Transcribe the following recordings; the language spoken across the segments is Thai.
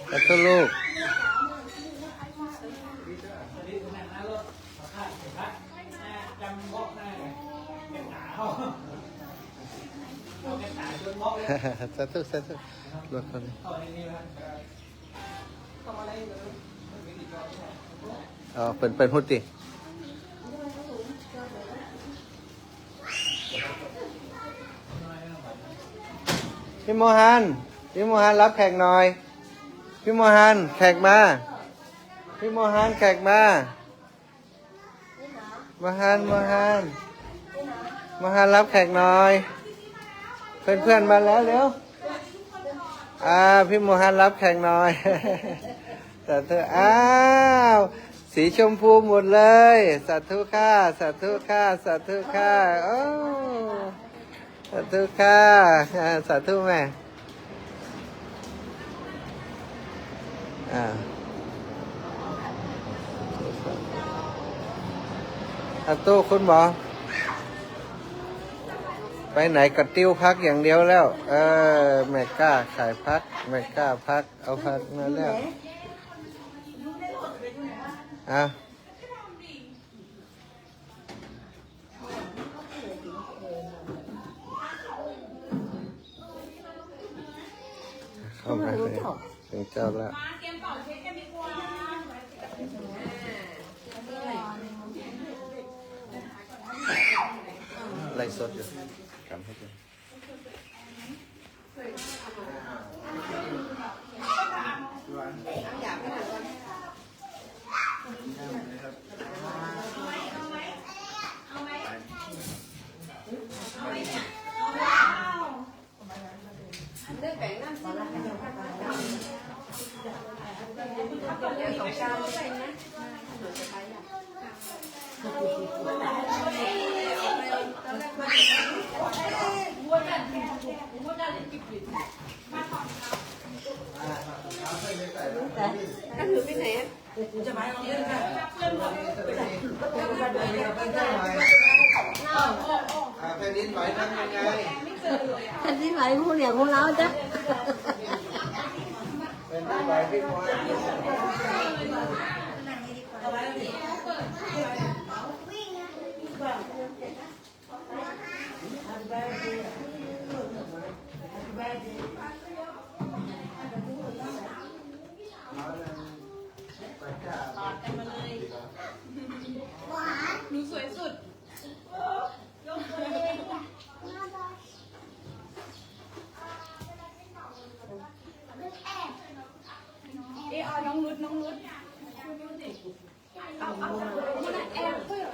แล้วก็ลูกสาธุสาธุรถคนนี้อ๋อเป็นพุทธิพี่โมฮันรับแขกหน่อยพี่โมฮันแขกมาพี่โมฮันแขกมาโมฮันรับแขกหน่อยเพื่อนๆมาแล้วเร็วพี่โมฮันรับแขกหน่อยสาธุสีชมพูหมดเลยสาธุค่ะสาธุค่ะสาธุค่ะโอ้สาธุค่ะสาธุแม่สาธุคุณหมอไปไหนก็ติ้วพักอย่างเดียวแล้วแม่กล้าขายพักแม่กล้าพักเอาพักมาแล้วเข้ามาเลยถึงเจ้าแล้วไล่สดอยู่กำให้ดูนั่นถือไปไหนจะมาเอาเรื่องกันแผ่นดินไหวทำยังไงแผ่นดินไหวผู้เหนียวของเราจ้ะแผ่นดินไหวพี่มหนูสวยสุดน้องนุชเอาแอร์เพื่อ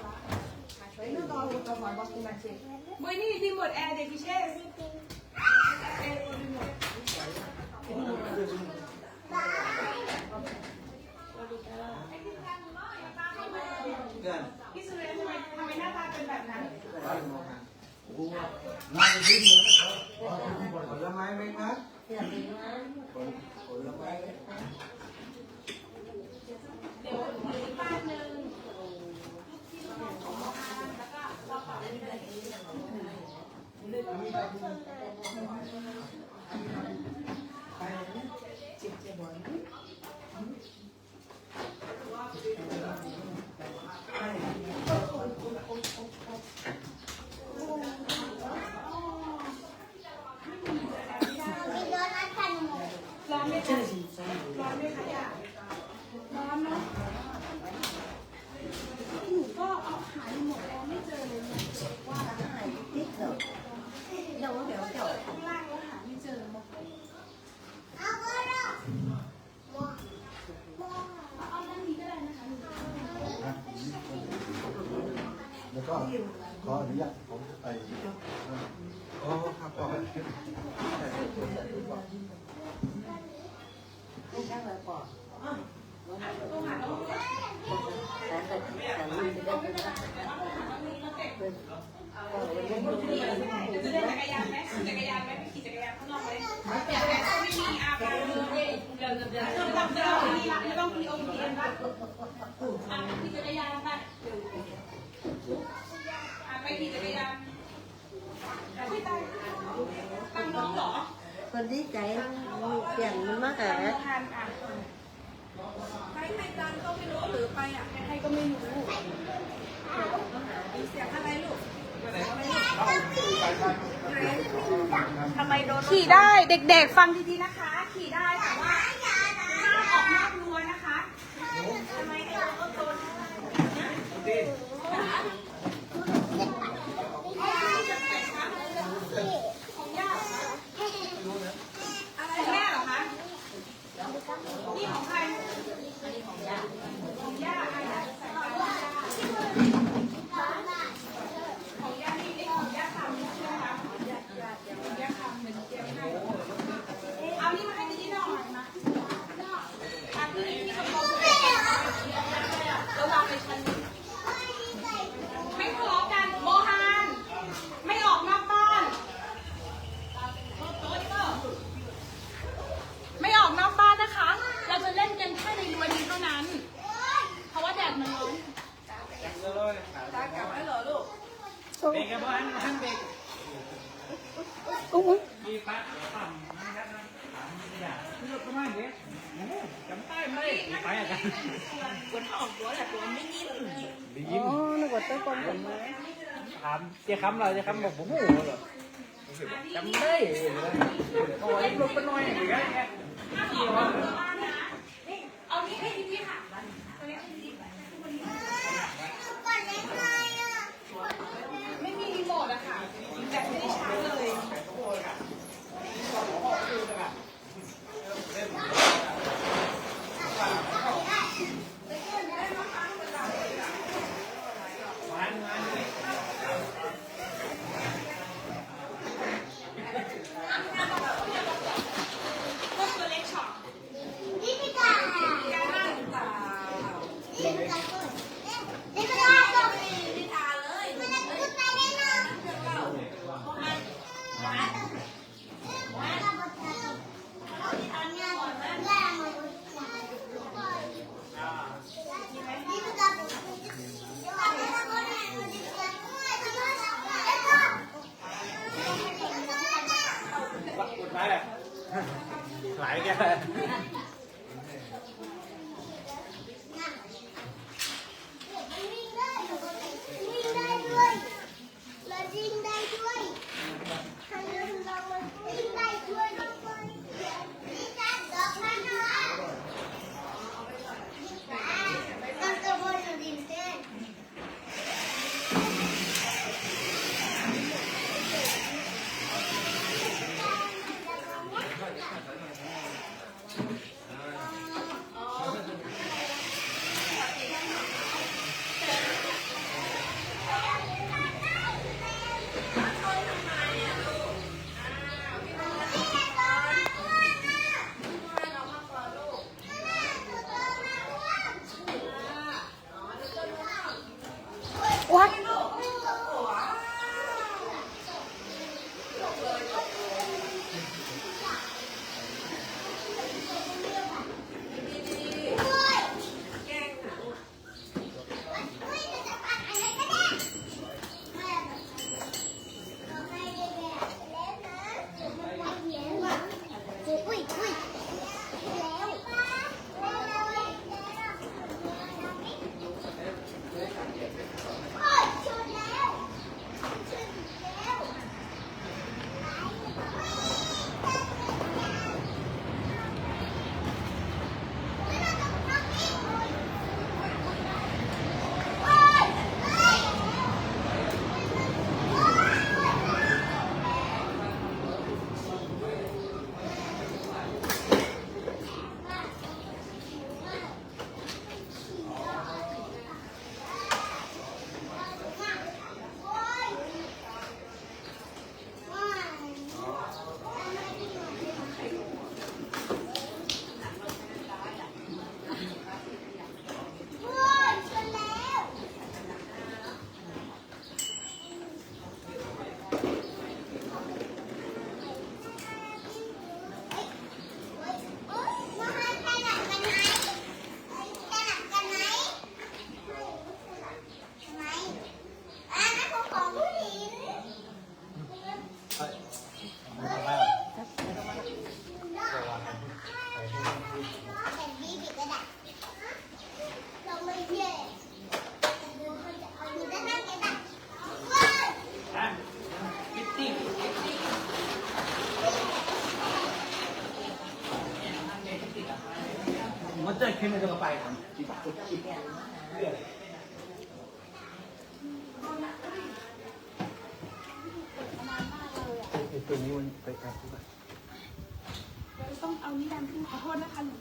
เว้ยนี่ที่หมดแอร์เด็กพิเชษพี่สุเรนทำไมหน้าตาเป็นแบบนั้นผลไม้ไหมครับผลไม้เดี๋ยวอีกบ้านหนึ่งแล้วก็เราขอได้เลยร้อนไหมคะอยากร้อนเนาะหนูก็เอาหายหมดแล้วไม่เจอเลยว่าหายนิดเดียวเดี๋ยวข้างล่างแล้วหาไม่เจอเอาด้านนี้ก็ได้นะคะ แล้วก็ขออนุญาตผมไปอ๋อครับพ่อไม่ใช่เลยปอดต้องหาต้องจะได้จักรยานไหมไปขี่จักรยานข้างนอกเลยแต่ไม่มีไปต้องมีองค์เทียนป่ะขี่จักรยานไปขี่จักรยาน ดีใจเปลี่ยนมันมากแหละ ทานอ่ะใครจานก็ไม่รู้หรือไปอ่ะใครก็ไม่รู้เสียงอะไรลูกทำไมโดนขี่ได้เด็กๆฟังดีๆนะคะ ขี่ได้แต่ว่าห้ามออกนอกรั้วนะคะทำไมไอ้รถโดนของย่าอะไรแม่เหรอคะนี่ของใครของย่าอะไรใส่ไปของย่านี่ไอ้ของย่าทำใช่ไหมคะของย่าทำเหมือนเตรียมให้เอานี่มาให้ดีๆหน่อยมาอันนี้ที่กระโปรงระวังเลยฉันไม่ทะเลาะกันโมฮันไม่ออกนอกบ้านไม่ออกนอกบ้านนะคะ เราจะเล่นกันแค่ในรั้วนี้เท่านั้น เพราะว่าแดดมันร้อนตากลับแล้วเหรอลูกเบรกกับบ้านท่านเบรกมีปั๊บต่ำนะครับนี่รถประมาณนี้จำได้ไหมไปอ่ะกันคนออกรั้วแหละตัวไม่ยิ้มอ๋อนึกว่าเต้นกลมกันไหมถามเจ๊คำเราเจ๊คำบอกผมโอ้โหเหรอจำได้โอ้ยรถเป็นน้อยอย่างเงี้ยเอานี้ให้ดีๆค่ะไม่มีรีโมทอะค่ะแบบไม่ได้ชาร์จเลยหลายแกวัด มันจะขึ้นในกระไปครับ ตัวนี้มันไปแอบ เราต้องเอานี่ดันขึ้นขอโทษนะคะหนู